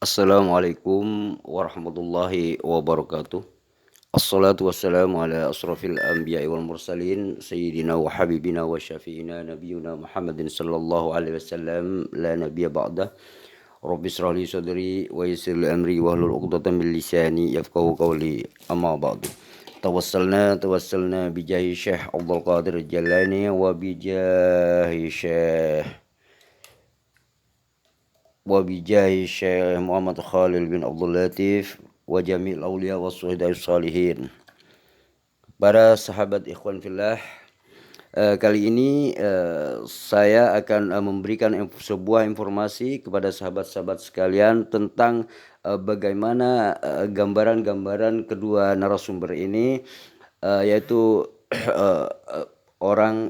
Assalamualaikum warahmatullahi wabarakatuh. Assalatu wassalamu ala asrafil anbiya'i wal mursalin sayyidina wa habibina wa syafi'ina nabiyuna Muhammadin sallallahu alaihi wasallam la nabiyya ba'dah. Rabbi israh li sadri wa yassir li amri wahlul 'uqdatam min lisani yafqahu qawli. Amma ba'du. Tawassalna bi jahi Syekh Abdul Qadir Jalani wa bi jahi Syekh Muhammad Khalil bin Abdul Latif wa jami'il awliya wa suhada'i salihin. Para sahabat ikhwan fillah, kali ini saya akan memberikan sebuah informasi kepada sahabat-sahabat sekalian tentang bagaimana gambaran-gambaran kedua narasumber ini, yaitu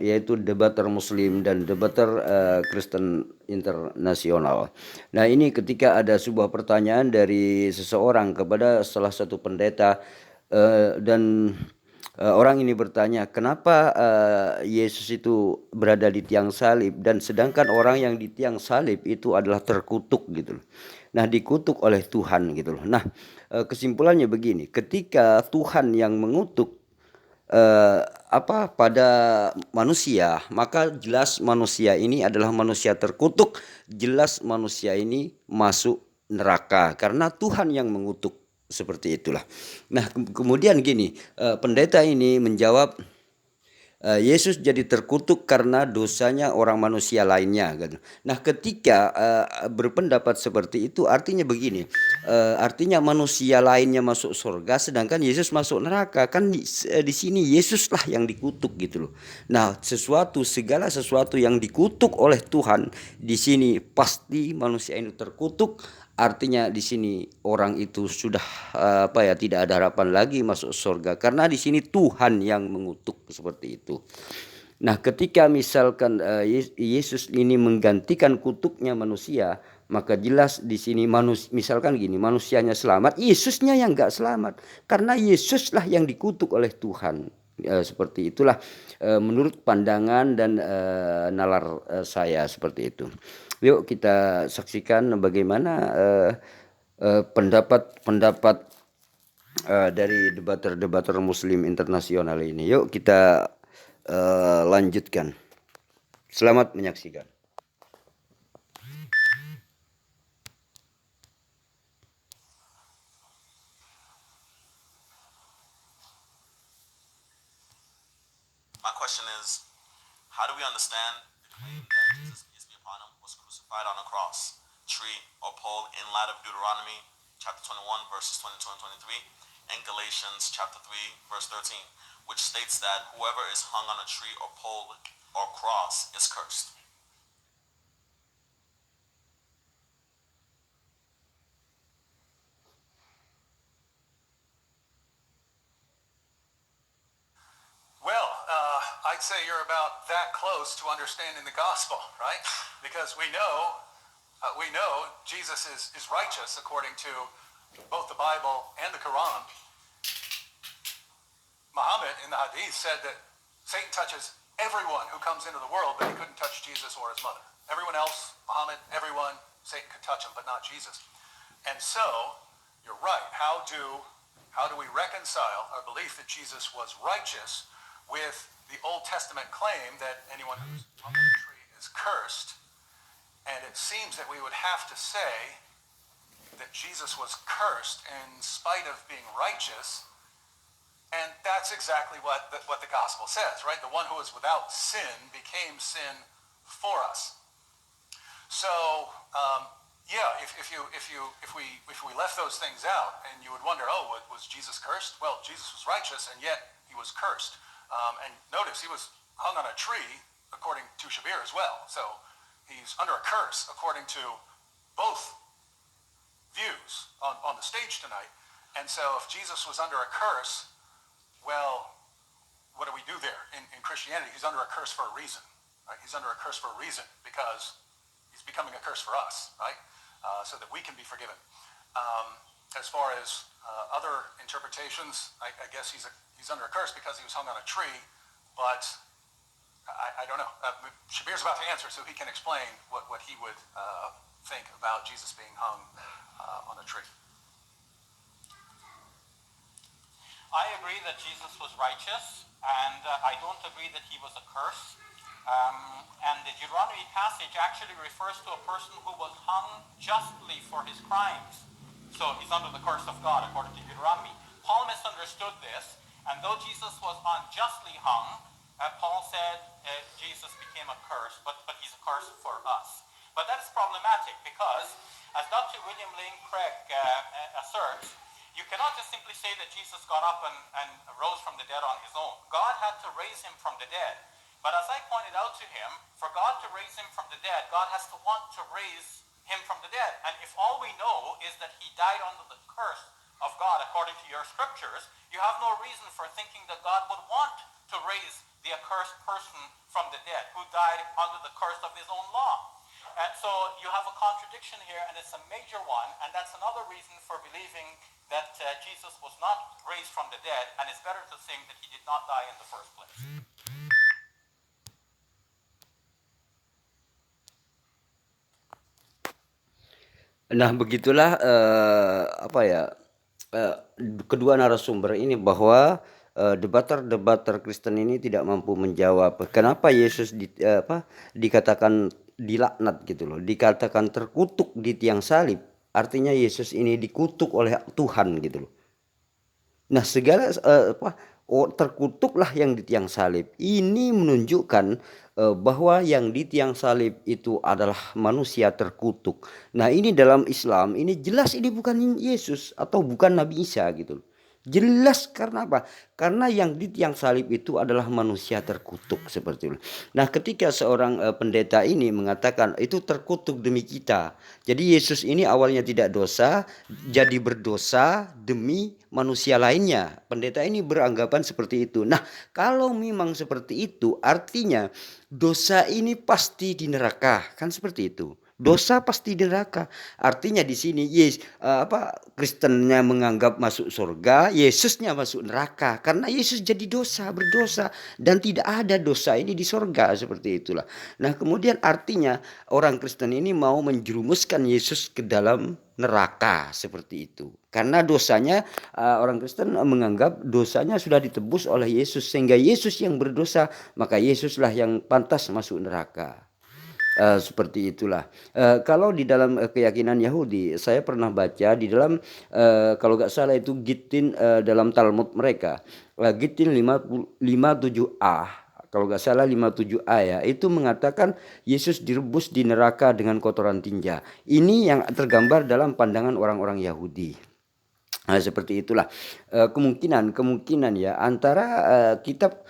yaitu debater Muslim dan debater Kristen internasional. Nah, ini ketika ada sebuah pertanyaan dari seseorang kepada salah satu pendeta, dan orang ini bertanya, kenapa Yesus itu berada di tiang salib dan sedangkan orang yang di tiang salib itu adalah terkutuk gitu loh. Nah, dikutuk oleh Tuhan gitu loh. Nah, kesimpulannya begini, ketika Tuhan yang mengutuk pada manusia, maka jelas manusia ini adalah manusia terkutuk, jelas manusia ini masuk neraka karena Tuhan yang mengutuk, seperti itulah. Nah, kemudian gini, pendeta ini menjawab, Yesus jadi terkutuk karena dosanya orang manusia lainnya gitu. Nah, ketika berpendapat seperti itu artinya begini, artinya manusia lainnya masuk surga sedangkan Yesus masuk neraka, kan di sini Yesuslah yang dikutuk gitu loh. Nah, segala sesuatu yang dikutuk oleh Tuhan di sini pasti manusia ini terkutuk. Artinya di sini orang itu sudah tidak ada harapan lagi masuk surga karena di sini Tuhan yang mengutuk, seperti itu. Nah, ketika misalkan Yesus ini menggantikan kutuknya manusia, maka jelas di sini misalkan gini, manusianya selamat, Yesusnya yang enggak selamat karena Yesuslah yang dikutuk oleh Tuhan. Seperti itulah menurut pandangan dan nalar saya, seperti itu. Yuk kita saksikan bagaimana pendapat dari debater-debater Muslim internasional ini. Yuk kita lanjutkan. Selamat menyaksikan. My question is, how do we understand the claim that Jesus, peace be upon him, was crucified on a cross, tree, or pole in light of Deuteronomy chapter 21, verses 22 and 23, and Galatians chapter 3, verse 13, which states that whoever is hung on a tree or pole or cross is cursed? Well, I'd say you're about that close to understanding the gospel, right? Because we know Jesus is righteous according to both the Bible and the Quran. Muhammad in the Hadith said that Satan touches everyone who comes into the world, but he couldn't touch Jesus or his mother. Everyone else, Muhammad, everyone, Satan could touch him, but not Jesus. And so, you're right. How do we reconcile our belief that Jesus was righteous with the Old Testament claim that anyone who's hung on a tree is cursed? And it seems that we would have to say that Jesus was cursed in spite of being righteous. And that's exactly what the gospel says, right? The one who is without sin became sin for us. So, if we left those things out, and you would wonder, was Jesus cursed? Well, Jesus was righteous, and yet he was cursed. And notice he was hung on a tree, according to Shabir as well. So he's under a curse, according to both views on the stage tonight. And so if Jesus was under a curse, well, what do we do there? In Christianity, he's under a curse for a reason, right? He's under a curse for a reason because he's becoming a curse for us, right? So that we can be forgiven. As far as other interpretations, I guess he's under a curse because he was hung on a tree, but I don't know. Shabir's about to answer, so he can explain what he would think about Jesus being hung on a tree. I agree that Jesus was righteous, and I don't agree that he was a curse. And the Deuteronomy passage actually refers to a person who was hung justly for his crimes. So he's under the curse of God, according to Deuteronomy. Paul misunderstood this, and though Jesus was unjustly hung, Paul said Jesus became a curse, but he's a curse for us. But that is problematic because, as Dr. William Lane Craig asserts, you cannot just simply say that Jesus got up and rose from the dead on his own. God had to raise him from the dead. But as I pointed out to him, for God to raise him from the dead, God has to want to raise him from the dead. And if all we know is that he died under the curse of God, according to your scriptures, you have no reason for thinking that God would want to raise the accursed person from the dead, who died under the curse of his own law. And so you have a contradiction here, and it's a major one, and that's another reason for believing that Jesus was not raised from the dead, and it's better to think that he did not die in the first place. Nah, begitulah eh, kedua narasumber ini bahwa debater-debater Kristen ini tidak mampu menjawab kenapa Yesus dikatakan dilaknat gitu loh, dikatakan terkutuk di tiang salib. Artinya Yesus ini dikutuk oleh Tuhan gitu loh. Nah, segala terkutuklah yang di tiang salib. Ini menunjukkan bahwa yang di tiang salib itu adalah manusia terkutuk. Nah, ini dalam Islam ini jelas ini bukan Yesus atau bukan Nabi Isa gitu loh. Jelas karena apa? Karena yang di tiang salib itu adalah manusia terkutuk seperti itu. Nah, ketika seorang pendeta ini mengatakan itu terkutuk demi kita. Jadi Yesus ini awalnya tidak dosa, jadi berdosa demi manusia lainnya. Pendeta ini beranggapan seperti itu. Nah, kalau memang seperti itu, artinya dosa ini pasti di neraka, kan seperti itu. Dosa pasti di neraka. Artinya di sini Kristennya menganggap masuk surga, Yesusnya masuk neraka karena Yesus jadi berdosa dan tidak ada dosa ini di surga seperti itulah. Nah, kemudian artinya orang Kristen ini mau menjerumuskan Yesus ke dalam neraka seperti itu. Karena dosanya orang Kristen menganggap dosanya sudah ditebus oleh Yesus sehingga Yesus yang berdosa, maka Yesuslah yang pantas masuk neraka. Seperti itulah. Kalau di dalam keyakinan Yahudi, saya pernah baca di dalam kalau nggak salah itu Gittin dalam Talmud mereka, Gittin 57a, kalau nggak salah 57a ya, itu mengatakan Yesus direbus di neraka dengan kotoran tinja. Ini yang tergambar dalam pandangan orang-orang Yahudi. Nah, seperti itulah kemungkinan ya antara kitab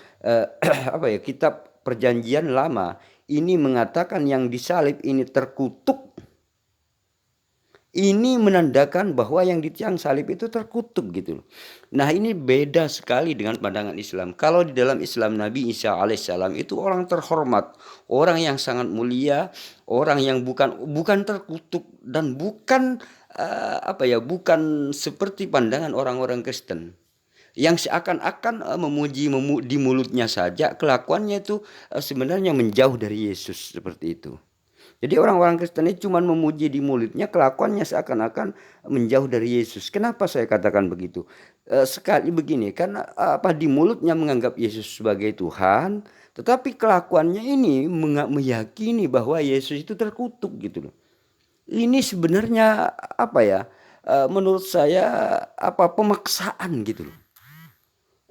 kitab Perjanjian Lama ini mengatakan yang disalib ini terkutuk. Ini menandakan bahwa yang di tiang salib itu terkutuk gitu loh. Nah, ini beda sekali dengan pandangan Islam. Kalau di dalam Islam Nabi Isa alaihissalam itu orang terhormat, orang yang sangat mulia, orang yang bukan terkutuk dan bukan bukan seperti pandangan orang-orang Kristen yang seakan-akan memuji di mulutnya saja, kelakuannya itu sebenarnya menjauh dari Yesus seperti itu. Jadi orang-orang Kristen itu cuma memuji di mulutnya, kelakuannya seakan-akan menjauh dari Yesus. Kenapa saya katakan begitu? Sekali begini, karena di mulutnya menganggap Yesus sebagai Tuhan, tetapi kelakuannya ini meyakini bahwa Yesus itu terkutuk gitu loh. Ini sebenarnya menurut saya pemaksaan gitu loh.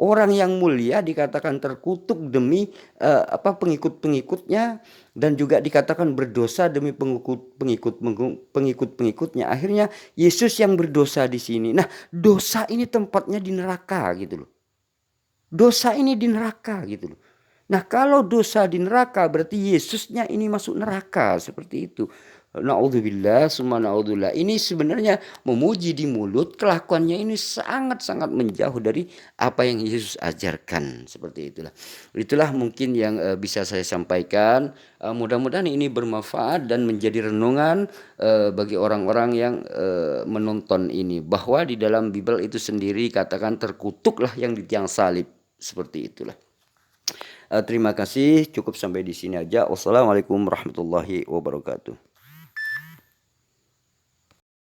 Orang yang mulia dikatakan terkutuk demi pengikut-pengikutnya dan juga dikatakan berdosa demi pengikut-pengikutnya. Akhirnya Yesus yang berdosa di sini. Nah, dosa ini tempatnya di neraka gitu loh. Dosa ini di neraka gitu loh. Nah, kalau dosa di neraka berarti Yesusnya ini masuk neraka seperti itu. Na'udzubillah, summa na'udzubillah. Ini sebenarnya memuji di mulut, kelakuannya ini sangat-sangat menjauh dari apa yang Yesus ajarkan. Seperti itulah. Itulah mungkin yang bisa saya sampaikan. Mudah-mudahan ini bermanfaat dan menjadi renungan bagi orang-orang yang menonton ini. Bahwa di dalam Bible itu sendiri katakan terkutuklah yang di tiang salib. Seperti itulah. Terima kasih, cukup sampai di sini aja. Wassalamualaikum warahmatullahi wabarakatuh.